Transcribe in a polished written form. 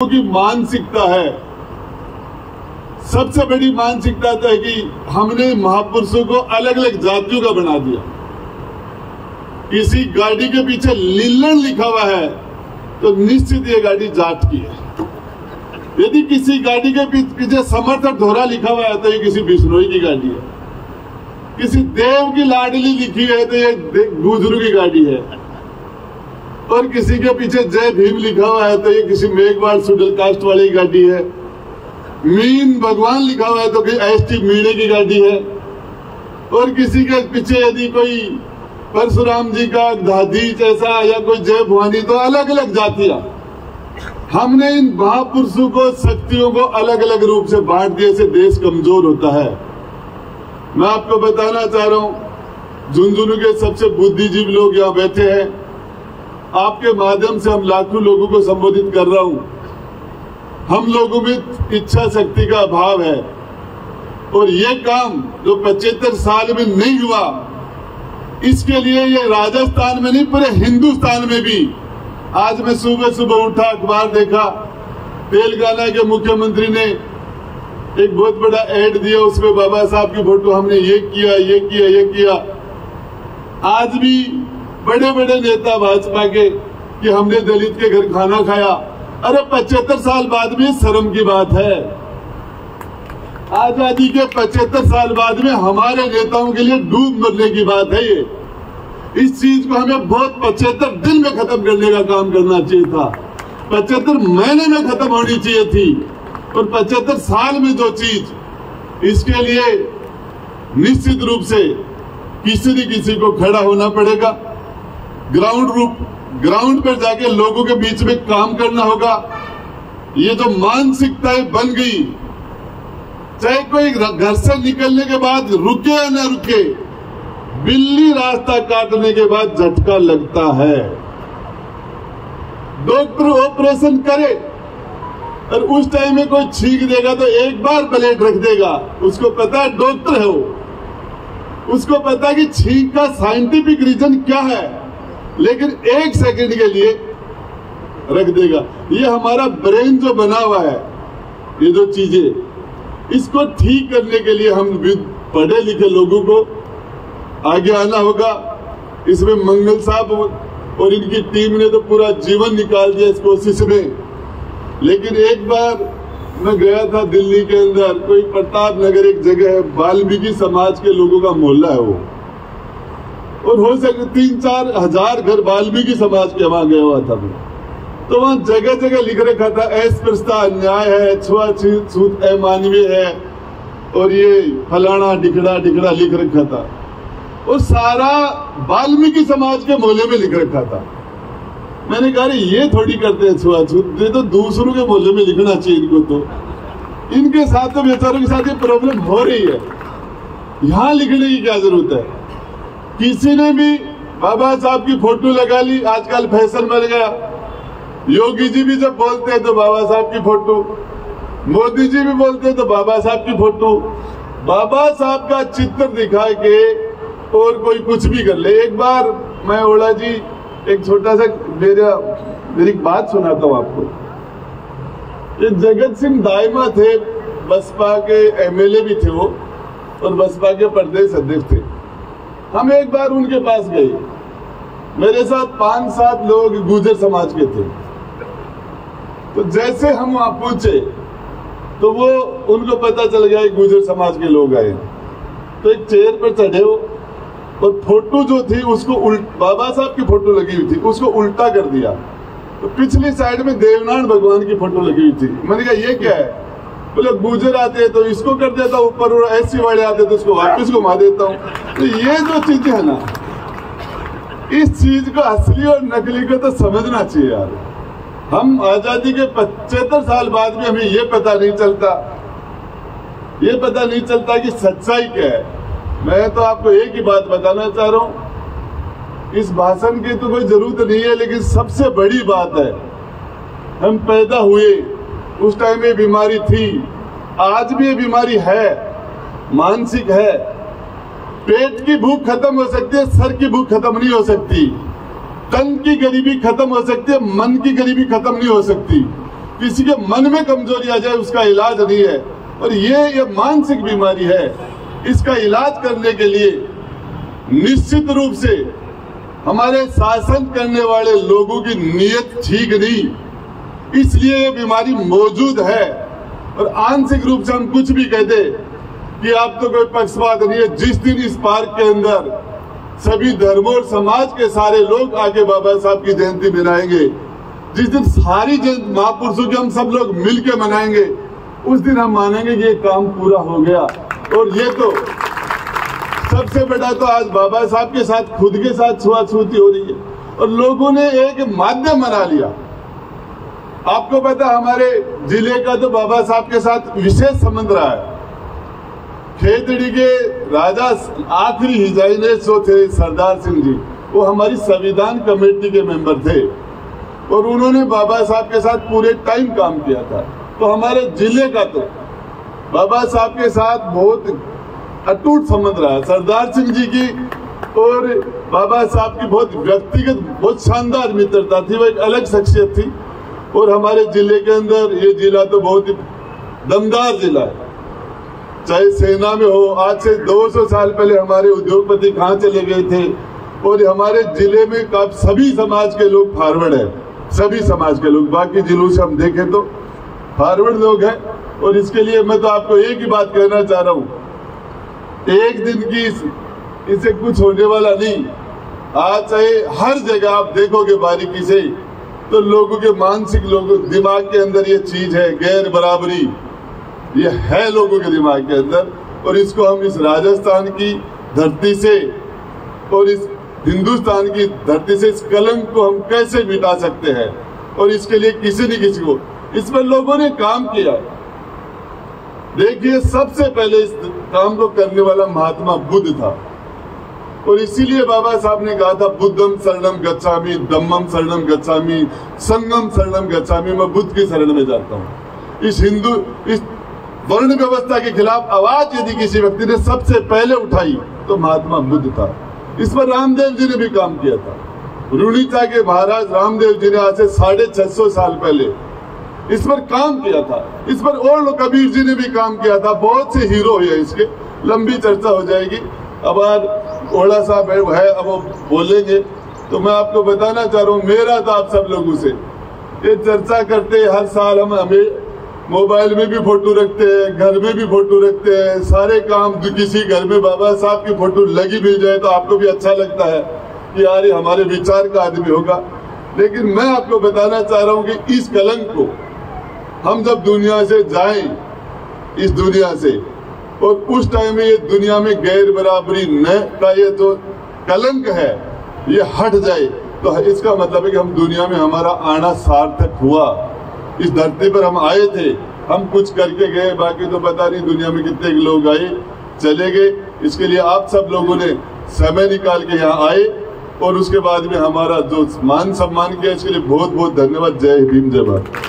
की मानसिकता है, सबसे बड़ी मानसिकता तो है कि हमने महापुरुषों को अलग अलग जातियों का बना दिया। किसी गाड़ी के पीछे लीलन लिखा हुआ है तो निश्चित ये गाड़ी जाट की है। यदि किसी गाड़ी के पीछे समर्थक धोरा लिखा हुआ है तो ये किसी बिश्नोई की गाड़ी है। किसी देव की लाडली लिखी है तो ये गुजरू की गाड़ी है। और किसी के पीछे जय भीम लिखा हुआ है तो ये किसी मेघवाल शेड्यूल कास्ट वाली गाड़ी है। मीन भगवान लिखा हुआ है तो एसटी मीणे की गाड़ी है। और किसी के पीछे यदि कोई परशुराम जी का दादी जैसा या कोई जय भवानी, तो अलग अलग जातियां। हमने इन महापुरुषों को, शक्तियों को अलग अलग रूप से बांट दिए से देश कमजोर होता है। मैं आपको बताना चाह रहा हूं, झुंझुनू के सबसे बुद्धिजीवी लोग यहाँ बैठे हैं। आपके माध्यम से हम लाखों लोगों को संबोधित कर रहा हूं। हम लोगों में इच्छा शक्ति का अभाव है और ये काम जो 75 साल में नहीं हुआ, इसके लिए ये राजस्थान में नहीं पूरे हिंदुस्तान में भी। आज मैं सुबह सुबह उठा, अखबार देखा, तेलंगाना के मुख्यमंत्री ने एक बहुत बड़ा ऐड दिया, उसमें बाबा साहब की फोटो, हमने ये किया ये किया ये किया। आज भी बड़े बड़े नेता भाजपा के कि हमने दलित के घर खाना खाया। अरे 75 साल बाद में शर्म की बात है। आजादी के 75 साल बाद में हमारे नेताओं के लिए डूब मरने की बात है ये। इस चीज को हमें बहुत 75 दिन में खत्म करने का काम करना चाहिए था। 75 महीने में खत्म होनी चाहिए थी। और 75 साल में जो चीज, इसके लिए निश्चित रूप से किसी न किसी को खड़ा होना पड़ेगा। ग्राउंड पर जाके लोगों के बीच में काम करना होगा। ये जो मानसिकताएं बन गई, चाहे कोई घर से निकलने के बाद रुके या न रुके, बिल्ली रास्ता काटने के बाद झटका लगता है। डॉक्टर ऑपरेशन करे और उस टाइम में कोई छींक देगा तो एक बार प्लेट रख देगा। उसको पता है डॉक्टर है वो, उसको पता है कि छींक का साइंटिफिक रीजन क्या है, लेकिन एक सेकंड के लिए रख देगा। ये हमारा ब्रेन जो बना हुआ है, ये जो चीजें, इसको ठीक करने के लिए हम पढ़े लिखे लोगों को आगे आना होगा। इसमें मंगल साहब और इनकी टीम ने तो पूरा जीवन निकाल दिया इस कोशिश में। लेकिन एक बार मैं गया था दिल्ली के अंदर, कोई प्रताप नगर एक जगह है, वाल्मीकि समाज के लोगों का मोहल्ला है वो, और हो सके 3-4 हजार घर वाल्मीकि समाज के वहां गया हुआ था मैं। तो वहां जगह जगह लिख रखा था अस्पृश्यता अन्याय है, छुआछूत अमानवीय है, और ये फलाना ढिकड़ा ढिकड़ा लिख रखा था। और सारा वाल्मीकि समाज के मोहल्ले में लिख रखा था। मैंने कहा ये थोड़ी करते हैं छुआछूत, ये तो दूसरों के मोहल्ले में लिखना चाहिए इनको। तो इनके साथ तो बेचारों के साथ ये प्रॉब्लम हो रही है, यहाँ लिखने की क्या जरूरत है। किसी ने भी बाबा साहब की फोटो लगा ली, आजकल फैशन बन गया। योगी जी भी जब बोलते हैं तो बाबा साहब की फोटो, मोदी जी भी बोलते हैं तो बाबा साहब की फोटो। बाबा साहब का चित्र दिखा के और कोई कुछ भी कर ले। एक बार मैं ओला जी एक छोटा सा मेरी बात सुनाता हूँ आपको। ये जगत सिंह दाइमा थे, बसपा के एमएलए भी थे वो, और बसपा के प्रदेश अध्यक्ष थे। हम एक बार उनके पास गए, मेरे साथ 5-7 लोग गुर्जर समाज के थे। तो जैसे हम वहां पहुंचे तो वो, उनको पता चल गया गुर्जर समाज के लोग आए। तो एक चेयर पर चढ़े हो और फोटो जो थी उसको बाबा साहब की फोटो लगी हुई थी, उसको उल्टा कर दिया। तो पिछली साइड में देवनारायण भगवान की फोटो लगी हुई थी। मैंने कहा ये क्या है? बोले गुर्जर आते हैं तो इसको कर देता हूँ ऊपर, और एससी वाले आते तो उसको वापस घुमा देता हूँ। तो ये जो चीजें है ना, इस चीज को असली और नकली को तो समझना चाहिए यार। हम आजादी के 75 साल बाद में हमें ये पता नहीं चलता कि सच्चाई क्या है। मैं तो आपको एक ही बात बताना चाह रहा हूँ, इस भाषण की तो कोई जरूरत नहीं है, लेकिन सबसे बड़ी बात है, हम पैदा हुए उस टाइम में बीमारी थी, आज भी ये बीमारी है, मानसिक है। पेट की भूख खत्म हो सकती है, सर की भूख खत्म नहीं हो सकती। तन की गरीबी खत्म हो सकती है, मन की गरीबी खत्म नहीं हो सकती। किसी के मन में कमजोरी आ जाए उसका इलाज नहीं है। और ये मानसिक बीमारी है। इसका इलाज करने के लिए निश्चित रूप से हमारे शासन करने वाले लोगों की नीयत ठीक नहीं, इसलिए ये बीमारी मौजूद है। और आंशिक रूप से हम कुछ भी कहते कि आप तो कोई पक्षपात नहीं है। जिस दिन इस पार्क के अंदर सभी धर्मों और समाज के सारे लोग आके बाबा साहब की जयंती मनाएंगे, जिस दिन सारी जयंती महापुरुषों की हम सब लोग मिलके मनाएंगे, उस दिन हम मानेंगे कि ये काम पूरा हो गया। और ये तो सबसे बड़ा तो आज बाबा साहब के साथ खुद के साथ छुआछूती हो रही है और लोगों ने एक माध्यम बना लिया। आपको पता हमारे जिले का तो बाबा साहब के साथ विशेष संबंध रहा है। खेतड़ी के राजा आखिरी हिजाइने जो थे सरदार सिंह जी, वो हमारी संविधान कमेटी के मेंबर थे और उन्होंने बाबा साहब के साथ पूरे टाइम काम किया था। तो हमारे जिले का तो बाबा साहब के साथ बहुत अटूट संबंध रहा है। सरदार सिंह जी की और बाबा साहब की बहुत व्यक्तिगत बहुत शानदार मित्रता थी, वो एक अलग शख्सियत थी। और हमारे जिले के अंदर ये जिला तो बहुत ही दमदार जिला है, चाहे सेना में हो। आज से 200 साल पहले हमारे उद्योगपति कहाँ चले गए थे और हमारे जिले में सभी समाज के लोग फॉरवर्ड है, सभी समाज के लोग। बाकी जिलों से हम देखें तो फॉरवर्ड लोग हैं। और इसके लिए मैं तो आपको एक ही बात कहना चाह रहा हूँ, एक दिन की इससे कुछ होने वाला नहीं। आज चाहे हर जगह आप देखोगे बारीकी से तो लोगों के मानसिक दिमाग के अंदर ये चीज है, गैर बराबरी, ये है लोगों के दिमाग के अंदर। और इसको हम इस राजस्थान की धरती से और इस हिंदुस्तान की धरती से इस कलंक को हम कैसे मिटा सकते हैं। और इसके लिए किसी न किसी को इस पर लोगों ने काम किया। देखिए, सबसे पहले इस काम को करने वाला महात्मा बुद्ध था और इसीलिए बाबा साहब ने कहा था बुद्धम शरणम गच्छामि, धम्मम शरणम गच्छामि, संगम शरणम गच्छामि। मैं बुद्ध की शरण में जाता हूँ। इस वर्ण व्यवस्था के खिलाफ आवाज यदि किसी व्यक्ति ने सबसे पहले उठाई तो महात्मा बुद्ध था। इस पर रामदेव जी ने भी काम किया था। रुड़ीचा के महाराज रामदेव जी ने आज से 650 साल पहले इस पर काम किया था। इस पर और लोग कबीर जी ने भी काम किया था। बहुत से हीरो है इसके, लंबी चर्चा हो जाएगी। अब आज ओड़ा साहब है, अब वो बोलेंगे तो मैं आपको बताना चाह रहा हूँ, मेरा तो आप सब लोगों से ये चर्चा करते हर साल हमें मोबाइल में भी फोटो रखते हैं, घर में भी फोटो रखते हैं, सारे काम। किसी घर में बाबा साहब की फोटो लगी मिल जाए तो आपको भी अच्छा लगता है कि यार ये हमारे विचार का आदमी होगा। लेकिन मैं आपको बताना चाह रहा हूँ कि इस कलंक को हम जब दुनिया से जाएं, इस दुनिया से, और उस टाइम में ये दुनिया में गैर बराबरी न का ये जो कलंक है ये हट जाए, तो इसका मतलब है कि हम दुनिया में हमारा आना सार्थक हुआ। इस धरती पर हम आए थे, हम कुछ करके गए, बाकी तो पता नहीं दुनिया में कितने लोग आए चले गए। इसके लिए आप सब लोगों ने समय निकाल के यहाँ आए और उसके बाद में हमारा जो मान सम्मान किया, इसके लिए बहुत बहुत धन्यवाद। जय भीम, जय भारत।